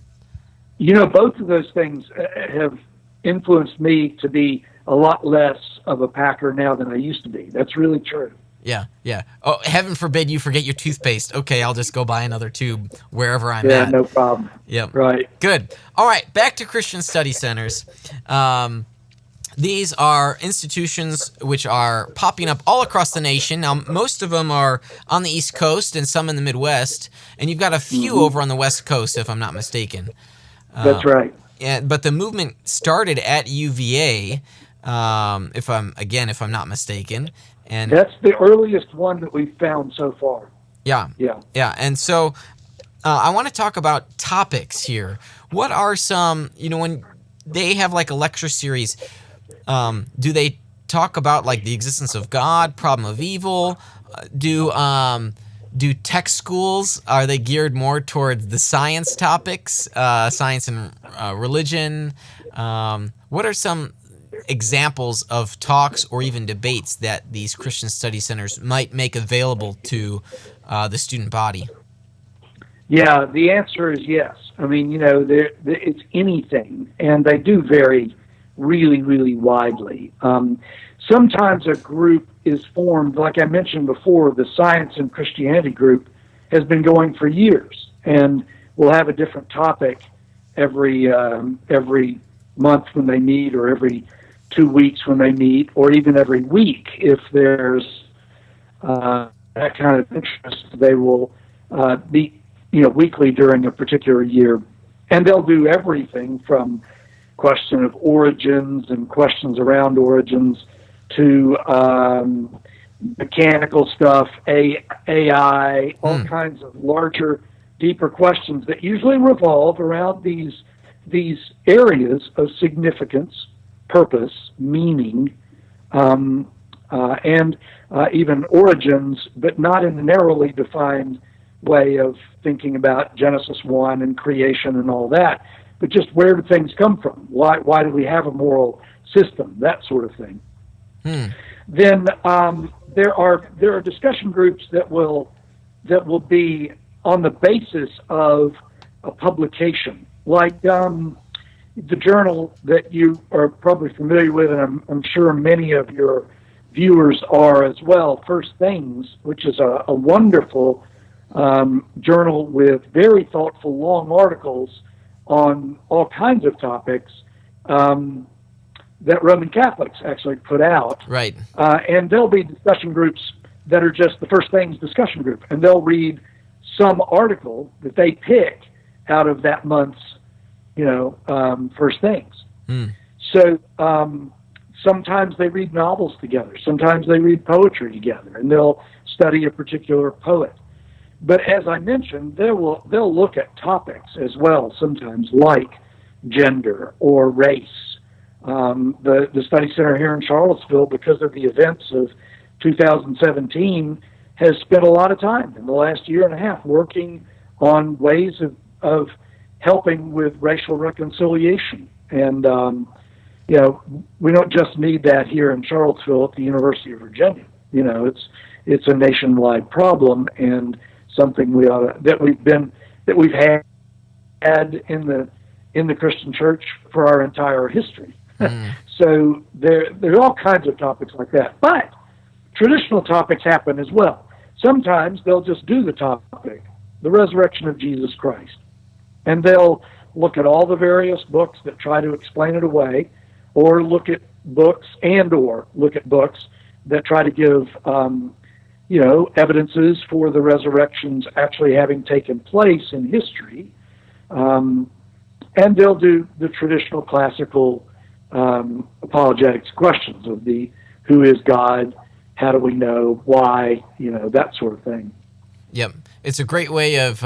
S2: Both
S4: of those things have influenced me to be a lot less of a packer now than I used to be. That's really true.
S2: Yeah. Oh, heaven forbid you forget your toothpaste. Okay, I'll just go buy another tube wherever I'm at.
S4: Yeah, no problem.
S2: Yep.
S4: Right.
S2: Good. All right, back to Christian study centers. These are institutions which are popping up all across the nation. Now, most of them are on the East Coast and some in the Midwest, and you've got a few over on the West Coast, if I'm not mistaken.
S4: That's right.
S2: But the movement started at UVA, if I'm not mistaken. And
S4: that's the earliest one that we've found so far.
S2: Yeah. And so I want to talk about topics here. What are some, when they have like a lecture series, do they talk about like the existence of God, problem of evil? Do tech schools, are they geared more towards the science topics, science and religion? What are some examples of talks or even debates that these Christian study centers might make available to the student body?
S4: Yeah, the answer is yes. I mean, it's anything, and they do vary really, really widely. Sometimes a group is formed, like I mentioned before, the Science and Christianity group has been going for years, and we'll have a different topic every month when they meet, or every 2 weeks when they meet, or even every week if there's that kind of interest. They will meet weekly during a particular year, and they'll do everything from question of origins and questions around origins to mechanical stuff, AI, all kinds of larger, deeper questions that usually revolve around these areas of significance, purpose, meaning, and even origins, but not in a narrowly defined way of thinking about Genesis 1 and creation and all that, but just where do things come from? Why do we have a moral system? That sort of thing. Then there are discussion groups that will be on the basis of a publication, like the journal that you are probably familiar with, and I'm sure many of your viewers are as well, First Things, which is a wonderful journal with very thoughtful, long articles on all kinds of topics that Roman Catholics actually put out.
S2: Right.
S4: And there'll be discussion groups that are just the First Things discussion group, and they'll read some article that they pick out of that month's First Things. So sometimes they read novels together. Sometimes they read poetry together, and they'll study a particular poet. But as I mentioned, they'll look at topics as well, sometimes like gender or race. The Study Center here in Charlottesville, because of the events of 2017, has spent a lot of time in the last year and a half working on ways of helping with racial reconciliation. And, we don't just need that here in Charlottesville at the University of Virginia. It's a nationwide problem, and something that we've had in the Christian church for our entire history. So there are all kinds of topics like that. But traditional topics happen as well. Sometimes they'll just do the topic, the resurrection of Jesus Christ, and they'll look at all the various books that try to explain it away, or look at books that try to give evidences for the resurrections actually having taken place in history. And they'll do the traditional classical apologetics questions of who is God, how do we know, why, that sort of thing.
S2: Yep. It's a great way of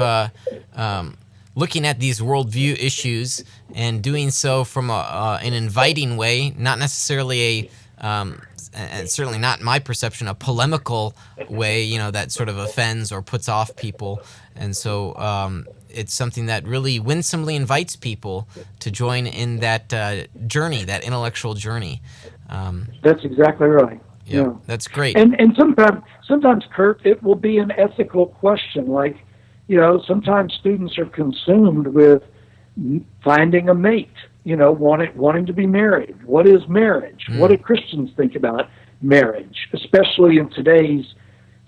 S2: looking at these worldview issues and doing so from an inviting way, not necessarily and certainly not in my perception, a polemical way, that sort of offends or puts off people. And so it's something that really winsomely invites people to join in that journey, that intellectual journey.
S4: That's exactly right.
S2: Yeah, that's great.
S4: And sometimes, Curt, it will be an ethical question. Like, sometimes students are consumed with finding a mate, wanting to be married. What is marriage? What do Christians think about marriage, especially in today's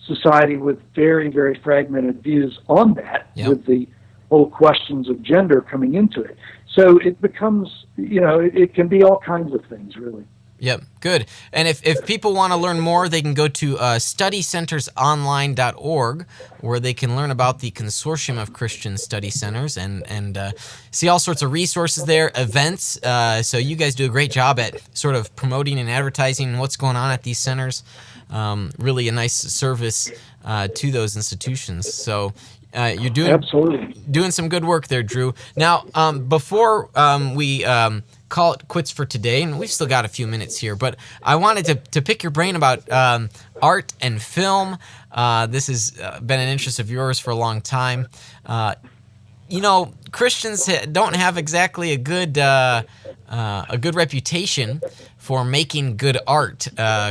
S4: society with very, very fragmented views on that, with the whole questions of gender coming into it. So it becomes, it can be all kinds of things, really.
S2: Yep, good. And if people want to learn more, they can go to studycentersonline.org, where they can learn about the Consortium of Christian Study Centers and see all sorts of resources there, events. So you guys do a great job at sort of promoting and advertising what's going on at these centers. Really a nice service to those institutions. So you're doing some good work there, Drew. Now, before we call it quits for today, and we've still got a few minutes here, but I wanted to pick your brain about art and film. This has been an interest of yours for a long time. Christians don't have exactly a good reputation for making good art.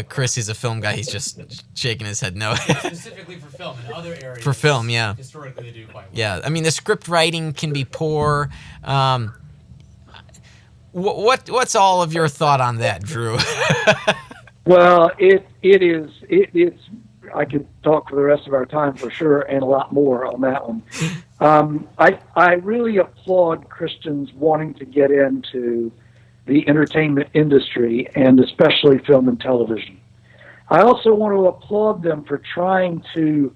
S2: Chris is a film guy. He's just shaking his head no.
S6: Specifically for film. In other areas,
S2: for film, yeah.
S6: Historically, they do quite well.
S2: Yeah, I mean, the script writing can be poor. What's all of your thought on that, Drew?
S4: Well, it's. I could talk for the rest of our time for sure, and a lot more on that one. I really applaud Christians wanting to get into the entertainment industry, and especially film and television. I also want to applaud them for trying to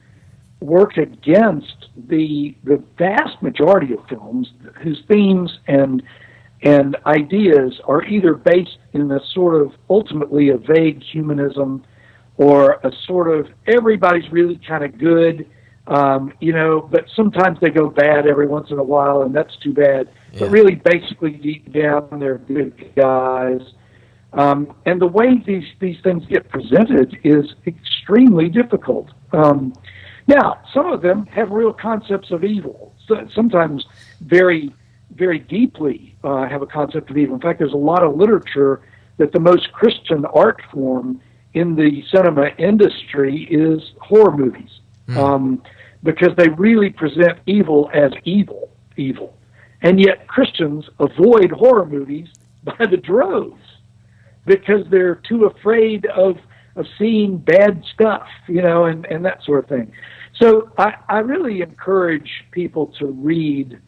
S4: work against the vast majority of films whose themes and ideas are either based in a sort of ultimately a vague humanism, or a sort of everybody's really kind of good, but sometimes they go bad every once in a while, and that's too bad. Yeah. But really, basically, deep down, they're good guys. And the way these things get presented is extremely difficult. Now, some of them have real concepts of evil, so sometimes very, very deeply have a concept of evil. In fact, there's a lot of literature that the most Christian art form in the cinema industry is horror movies, because they really present evil as evil. And yet Christians avoid horror movies by the droves because they're too afraid of seeing bad stuff, and that sort of thing. So I really encourage people to read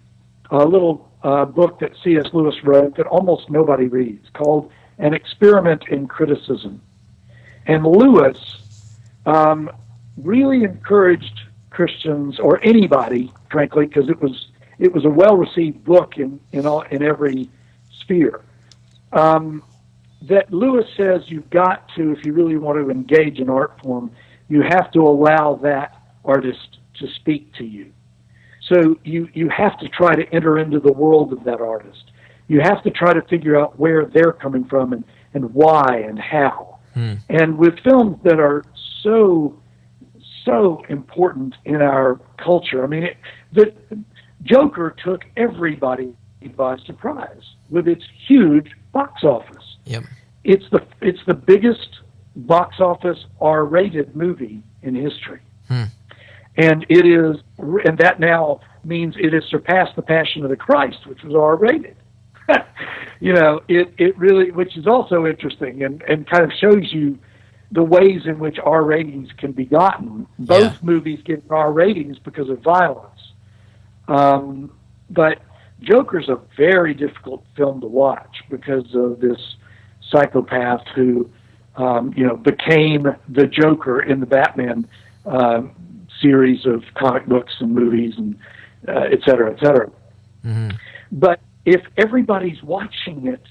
S4: a little book that C.S. Lewis wrote that almost nobody reads, called An Experiment in Criticism. And Lewis really encouraged Christians, or anybody, frankly, because it was a well-received book in every sphere. that Lewis says you've got to, if you really want to engage an art form, you have to allow that artist to speak to you. So you have to try to enter into the world of that artist. You have to try to figure out where they're coming from and why and how. And with films that are so important in our culture, I mean, the Joker took everybody by surprise with its huge box office.
S2: Yep.
S4: It's the biggest box office R-rated movie in history. And that now means it has surpassed The Passion of the Christ, which was R-rated. It really, which is also interesting and kind of shows you the ways in which R ratings can be gotten. Both movies get R ratings because of violence. But Joker's a very difficult film to watch because of this psychopath who, became the Joker in the Batman series of comic books and movies and et cetera, et cetera. But if everybody's watching it,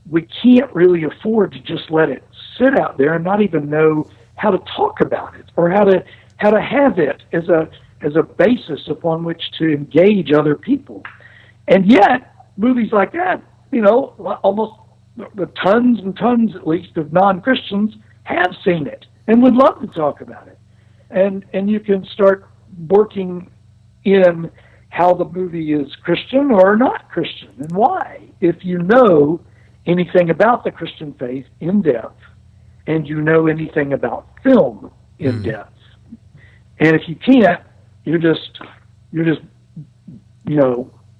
S4: we can't really afford to just let it sit out there and not even know how to talk about it or how to have it as a basis upon which to engage other people. And yet, movies like that, almost tons and tons, at least, of non-Christians have seen it and would love to talk about it. And you can start working in how the movie is Christian or not Christian and why. If you know anything about the Christian faith in depth and you know anything about film in depth. And if you can't, you're just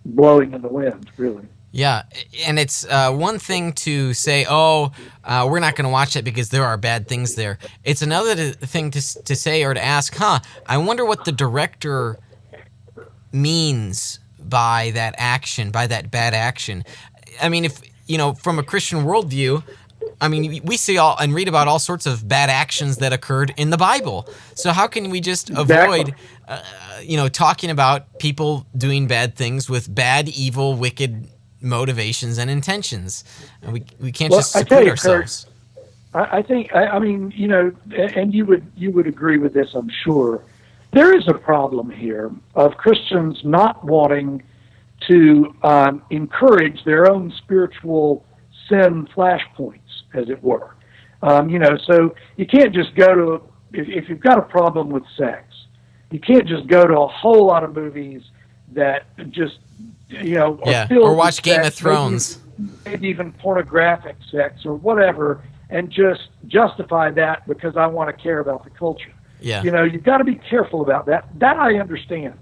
S4: blowing in the wind, really.
S2: Yeah, and it's one thing to say, we're not going to watch it because there are bad things there. It's another thing to say or to ask, I wonder what the director means by that action, by that bad action. I mean, if, from a Christian worldview, I mean, we see all and read about all sorts of bad actions that occurred in the Bible. So how can we just avoid, talking about people doing bad things with bad, evil, wicked motivations and intentions? We can't just seclude ourselves.
S4: Kurt, I think, and you would agree with this, I'm sure. There is a problem here of Christians not wanting to encourage their own spiritual sin flashpoints, as it were. So you can't just go to, if you've got a problem with sex, you can't just go to a whole lot of movies that just,
S2: or watch Game of Thrones.
S4: Maybe even pornographic sex or whatever, and just justify that because I want to care about the culture.
S2: Yeah.
S4: You've got to be careful about that. That I understand.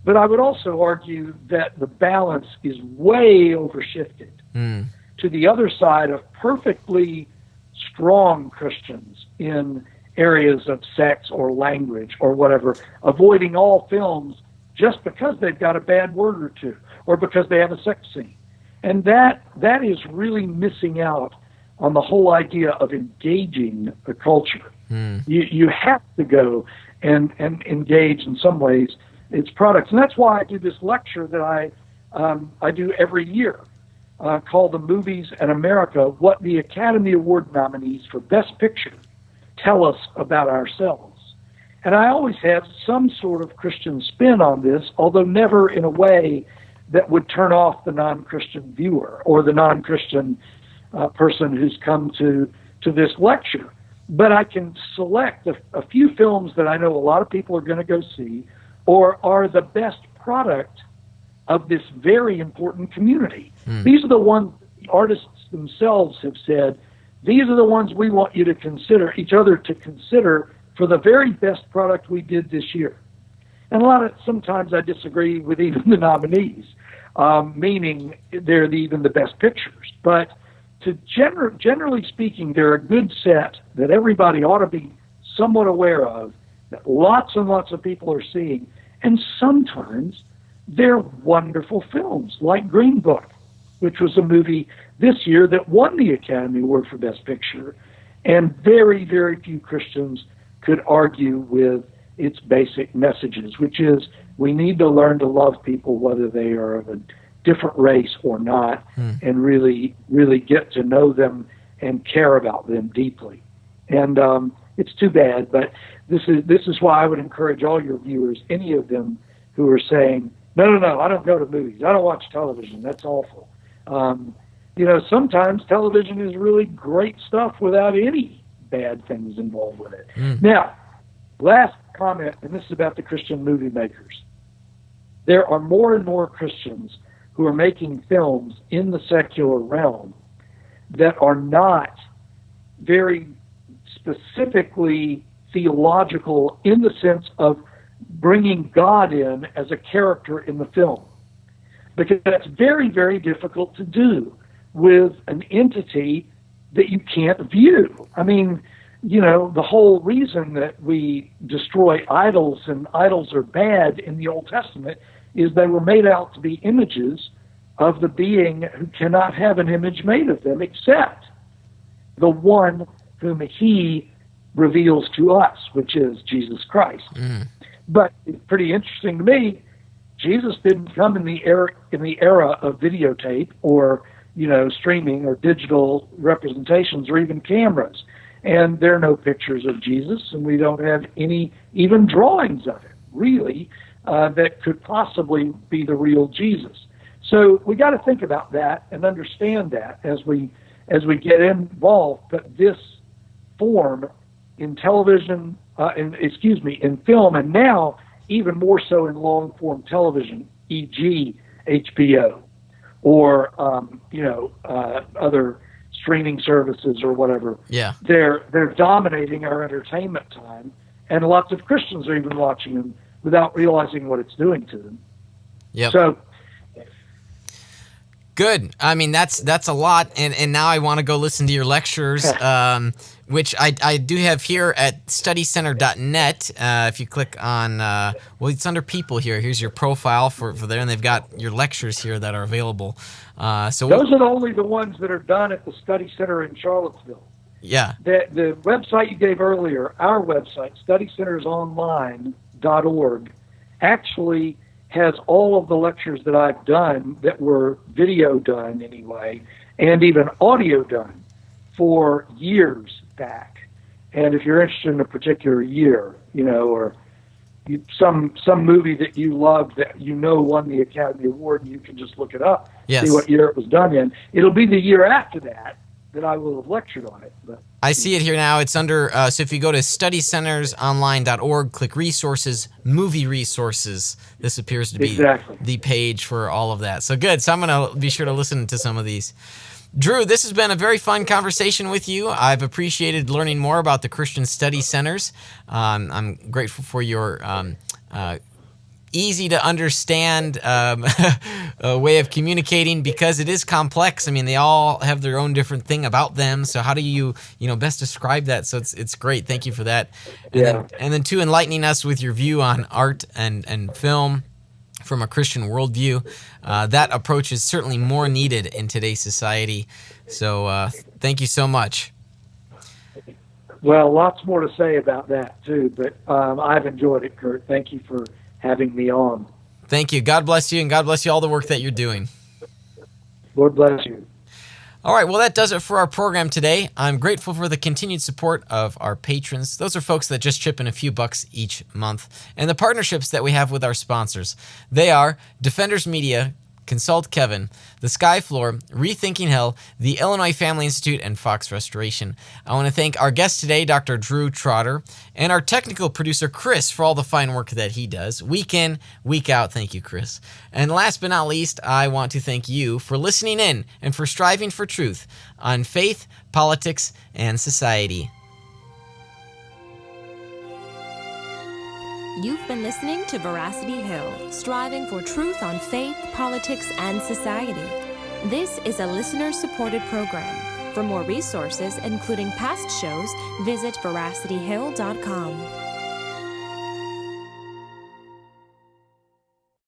S4: But I would also argue that the balance is way overshifted to the other side of perfectly strong Christians in areas of sex or language or whatever, avoiding all films just because they've got a bad word or two or because they have a sex scene. And that is really missing out on the whole idea of engaging a culture. You have to go and engage in some ways its products. And that's why I do this lecture that I do every year called The Movies in America, What the Academy Award Nominees for Best Picture Tell Us About Ourselves. And I always have some sort of Christian spin on this, although never in a way that would turn off the non-Christian viewer or the non-Christian person who's come to this lecture. But I can select a few films that I know a lot of people are going to go see or are the best product of this very important community. These are the ones the artists themselves have said, these are the ones we want you to consider, each other to consider for the very best product we did this year. And sometimes I disagree with even the nominees, meaning they're even the best pictures. But generally speaking, they're a good set that everybody ought to be somewhat aware of, that lots and lots of people are seeing. And sometimes they're wonderful films, like Green Book, which was a movie this year that won the Academy Award for Best Picture. And very, very few Christians could argue with its basic messages, which is we need to learn to love people whether they are of a different race or not, and really, really get to know them and care about them deeply. And it's too bad, but this is why I would encourage all your viewers, any of them who are saying, no, I don't go to movies, I don't watch television, that's awful. Sometimes television is really great stuff without any bad things involved with it. Now, last comment, and this is about the Christian movie makers. There are more and more Christians who are making films in the secular realm that are not very specifically theological in the sense of bringing God in as a character in the film. Because that's very, very difficult to do with an entity that you can't view. I mean, the whole reason that we destroy idols and idols are bad in the Old Testament is they were made out to be images of the being who cannot have an image made of them except the one whom he reveals to us, which is Jesus Christ. But it's pretty interesting to me, Jesus didn't come in the era of videotape or streaming or digital representations or even cameras. And there are no pictures of Jesus, and we don't have any even drawings of it, really, that could possibly be the real Jesus. So we got to think about that and understand that as we get involved. But this form in television, in film, and now even more so in long form television, e.g., HBO or other streaming services or whatever.
S2: Yeah,
S4: they're dominating our entertainment time, and lots of Christians are even watching them without realizing what it's doing to them.
S2: Yep.
S4: So.
S2: Good. I mean, that's a lot, and now I want to go listen to your lectures, which I do have here at studycenter.net. If you click on, it's under people here. Here's your profile for there, and they've got your lectures here that are available. So
S4: those are only the ones that are done at the Study Center in Charlottesville.
S2: Yeah.
S4: The website you gave earlier, our website, studycentersonline.org, actually has all of the lectures that I've done that were video done anyway, and even audio done for years back. And if you're interested in a particular year, or some movie that you love that won the Academy Award, you can just look it up,
S2: yes,
S4: see what year it was done in. It'll be the year after that I will have lectured on it. But
S2: I see it here now. It's under, so if you go to studycentersonline.org, click resources, movie resources, this appears to be the page for all of that. So good. So I'm going to be sure to listen to some of these. Drew, this has been a very fun conversation with you. I've appreciated learning more about the Christian Study Centers. I'm grateful for your easy to understand way of communicating, because it is complex. I mean, they all have their own different thing about them. So how do you best describe that? So it's great. Thank you for that. And then too, enlightening us with your view on art and film from a Christian worldview. That approach is certainly more needed in today's society. So thank you so much.
S4: Well, lots more to say about that too, but I've enjoyed it, Curt. Thank you for having me on.
S2: Thank you. God bless you, and God bless you all the work that you're doing.
S4: Lord bless you.
S2: All right, well, that does it for our program today. I'm grateful for the continued support of our patrons. Those are folks that just chip in a few bucks each month, and the partnerships that we have with our sponsors. They are Defenders Media, Consult Kevin, The Sky Floor, Rethinking Hell, the Illinois Family Institute, and Fox Restoration. I want to thank our guest today, Dr. Drew Trotter, and our technical producer, Chris, for all the fine work that he does. Week in, week out. Thank you, Chris. And last but not least, I want to thank you for listening in and for striving for truth on faith, politics, and society.
S1: You've been listening to Veracity Hill, striving for truth on faith, politics, and society. This is a listener-supported program. For more resources, including past shows, visit veracityhill.com.